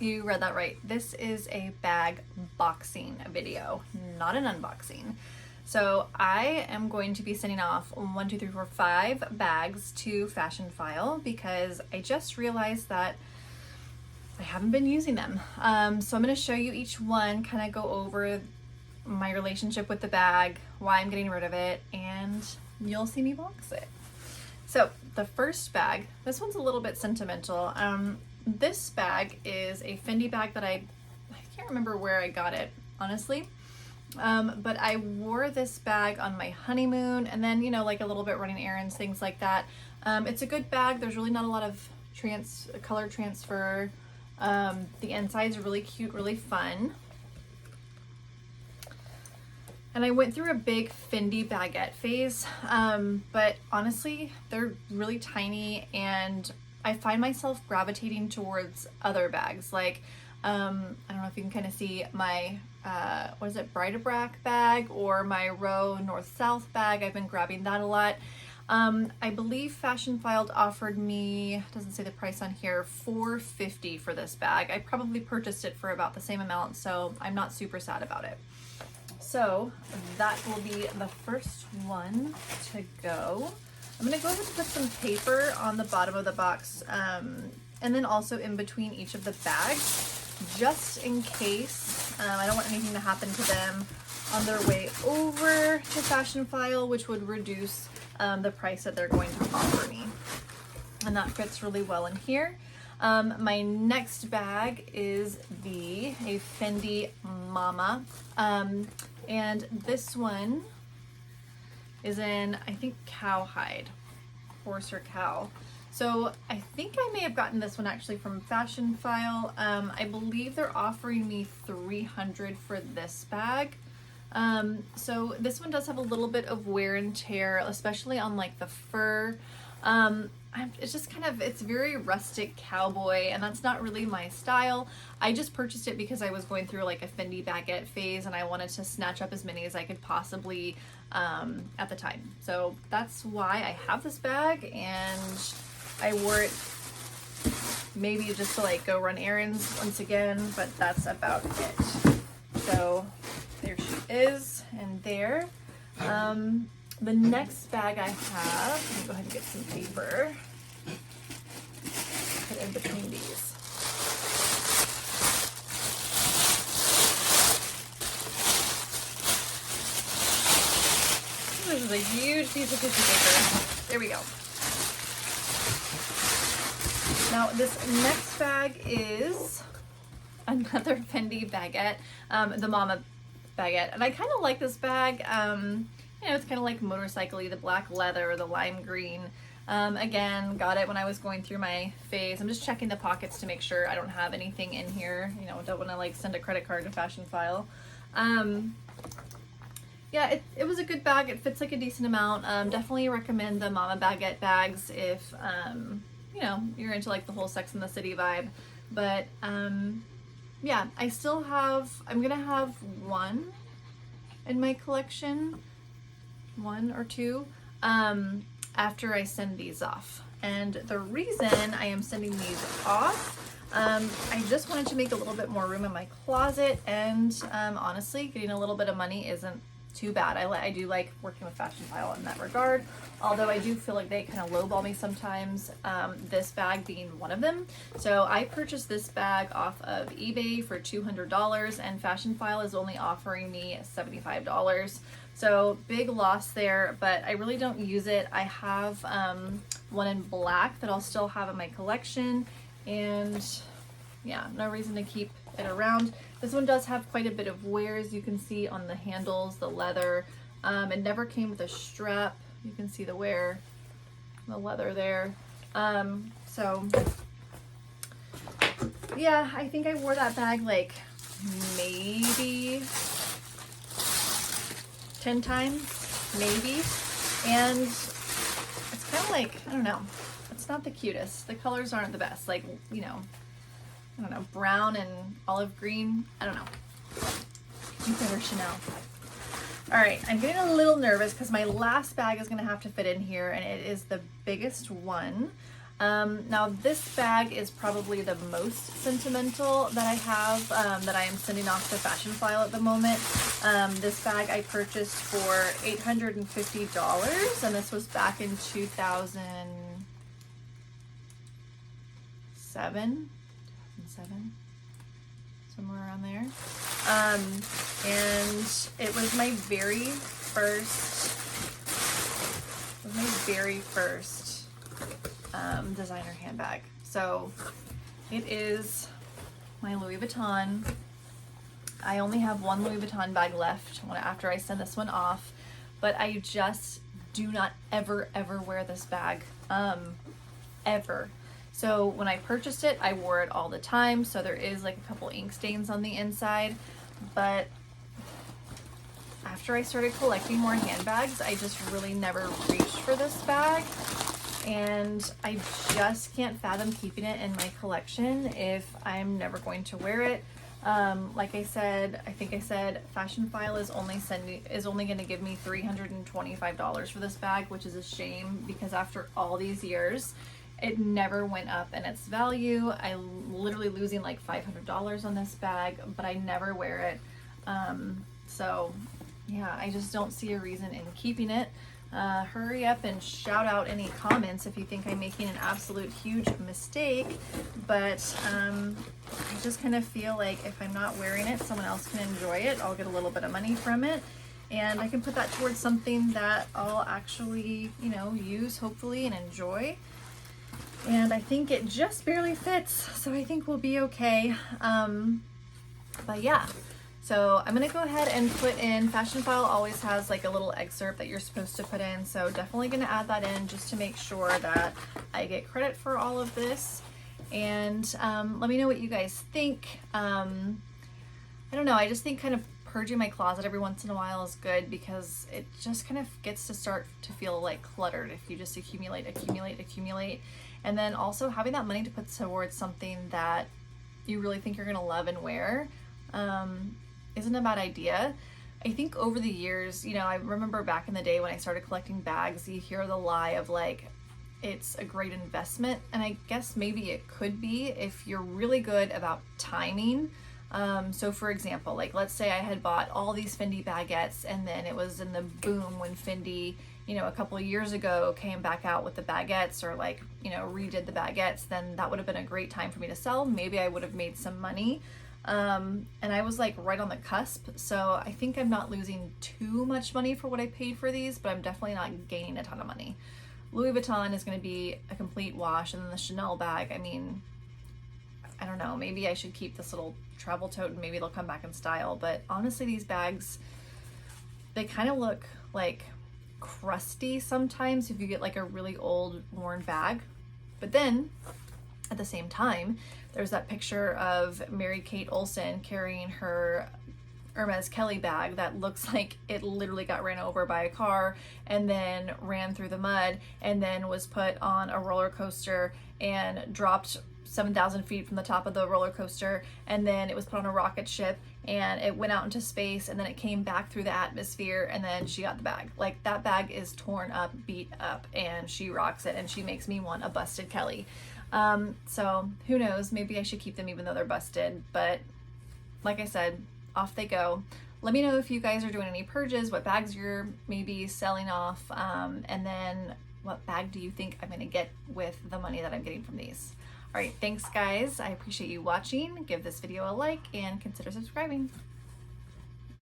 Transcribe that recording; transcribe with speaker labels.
Speaker 1: You read that right. This is a bag boxing video, not an unboxing. So I am going to be sending off 1, 2, 3, 4, 5 bags to Fashion File because I just realized that I haven't been using them. So I'm going to show you each one, kind of go over my relationship with the bag, why I'm getting rid of it, and you'll see me box it. So the first bag, this one's a little bit sentimental. This bag is a Fendi bag that I can't remember where I got it, honestly. But I wore this bag on my honeymoon and then, you know, like a little bit running errands, things like that. It's a good bag. There's really not a lot of color transfer. The inside's really cute, really fun. And I went through a big Fendi baguette phase, but honestly, they're really tiny and I find myself gravitating towards other bags. Like, I don't know if you can kind of see my, what is it, Bright-a-Brac bag or my Row North-South bag. I've been grabbing that a lot. I believe Fashion Filed offered me, doesn't say the price on here, $4.50 for this bag. I probably purchased it for about the same amount, so I'm not super sad about it. So that will be the first one to go. I'm going to go ahead and put some paper on the bottom of the box and then also in between each of the bags, just in case. I don't want anything to happen to them on their way over to Fashion File, which would reduce the price that they're going to offer me. And that fits really well in here. My next bag is a Fendi Mama. And this one is in, I think, cowhide, horse or cow. So I think I may have gotten this one actually from Fashion File. I believe they're offering me $300 for this bag. So this one does have a little bit of wear and tear, especially on like the fur. It's just kind of, it's very rustic cowboy, and that's not really my style. I just purchased it because I was going through like a Fendi baguette phase and I wanted to snatch up as many as I could possibly at the time. So that's why I have this bag, and I wore it maybe just to like go run errands once again, but that's about it. So there she is, and there. The next bag I have, let me go ahead and get some paper, put in between these. This is a huge piece of tissue paper. There we go. Now this next bag is another Fendi baguette, the Mama baguette, and I kind of like this bag. You know, it's kind of like motorcycle-y, the black leather, the lime green. Again, got it when I was going through my phase. I'm just checking the pockets to make sure I don't have anything in here. You know, don't want to like send a credit card to Fashion File. Yeah, it was a good bag. It fits like a decent amount. Definitely recommend the Mama baguette bags if, you know, you're into like the whole Sex and the City vibe. But yeah, I still have, I'm gonna have one in my collection, 1 or 2, after I send these off. And the reason I am sending these off, I just wanted to make a little bit more room in my closet, and honestly, getting a little bit of money isn't too bad. I do like working with Fashion File in that regard, although I do feel like they kind of lowball me sometimes, this bag being one of them. So I purchased this bag off of eBay for $200, and Fashion File is only offering me $75. So big loss there, but I really don't use it. I have one in black that I'll still have in my collection, and yeah, no reason to keep it around. This one does have quite a bit of wear, as you can see on the handles, the leather. It never came with a strap. You can see the wear, the leather there. So yeah, I think I wore that bag like maybe 10 times, maybe. And it's kind of like, I don't know, it's not the cutest. The colors aren't the best. Like, you know, I don't know, brown and olive green. I don't know. You better Chanel. All right, I'm getting a little nervous because my last bag is gonna have to fit in here, and it is the biggest one. Now this bag is probably the most sentimental that I have, that I am sending off to Fashion File at the moment. This bag I purchased for $850, and this was back in 2007, somewhere around there. And it was my very first designer handbag. So it is my Louis Vuitton. I only have one Louis Vuitton bag left after I send this one off, but I just do not ever wear this bag, ever. So when I purchased it, I wore it all the time, so there is like a couple ink stains on the inside, but after I started collecting more handbags, I just really never reached for this bag, and I just can't fathom keeping it in my collection if I'm never going to wear it. Like I said, I think I said Fashion File is only going to give me $325 for this bag, which is a shame because after all these years, it never went up in its value. I'm literally losing like $500 on this bag, but I never wear it. So yeah, I just don't see a reason in keeping it. Hurry up and shout out any comments if you think I'm making an absolute huge mistake, but I just kind of feel like if I'm not wearing it, someone else can enjoy it. I'll get a little bit of money from it, and I can put that towards something that I'll actually, you know, use hopefully and enjoy. And I think it just barely fits, so I think we'll be okay. But yeah. So I'm gonna go ahead and put in, Fashion File always has like a little excerpt that you're supposed to put in, so definitely gonna add that in just to make sure that I get credit for all of this. And let me know what you guys think. I don't know, I just think kind of purging my closet every once in a while is good because it just kind of gets to start to feel like cluttered if you just accumulate. And then also having that money to put towards something that you really think you're gonna love and wear isn't a bad idea. I think over the years, you know, I remember back in the day when I started collecting bags, you hear the lie of like, it's a great investment. And I guess maybe it could be if you're really good about timing. So for example, like let's say I had bought all these Fendi baguettes and then it was in the boom when Fendi, you know, a couple of years ago came back out with the baguettes or like, you know, redid the baguettes, then that would have been a great time for me to sell. Maybe I would have made some money. And I was like right on the cusp, so I think I'm not losing too much money for what I paid for these, but I'm definitely not gaining a ton of money. Louis Vuitton is going to be a complete wash, and then the Chanel bag, I mean, I don't know, maybe I should keep this little travel tote and maybe they'll come back in style, but honestly these bags, they kind of look like crusty sometimes if you get like a really old worn bag. But then at the same time, there's that picture of Mary-Kate Olsen carrying her Hermes Kelly bag that looks like it literally got ran over by a car and then ran through the mud and then was put on a roller coaster and dropped 7,000 feet from the top of the roller coaster, and then it was put on a rocket ship and it went out into space and then it came back through the atmosphere and then she got the bag. Like that bag is torn up, beat up, and she rocks it and she makes me want a busted Kelly. So who knows, maybe I should keep them even though they're busted, but like I said, off they go. Let me know if you guys are doing any purges, what bags you're maybe selling off, and then what bag do you think I'm gonna get with the money that I'm getting from these. All right, thanks guys. I appreciate you watching. Give this video a like and consider subscribing.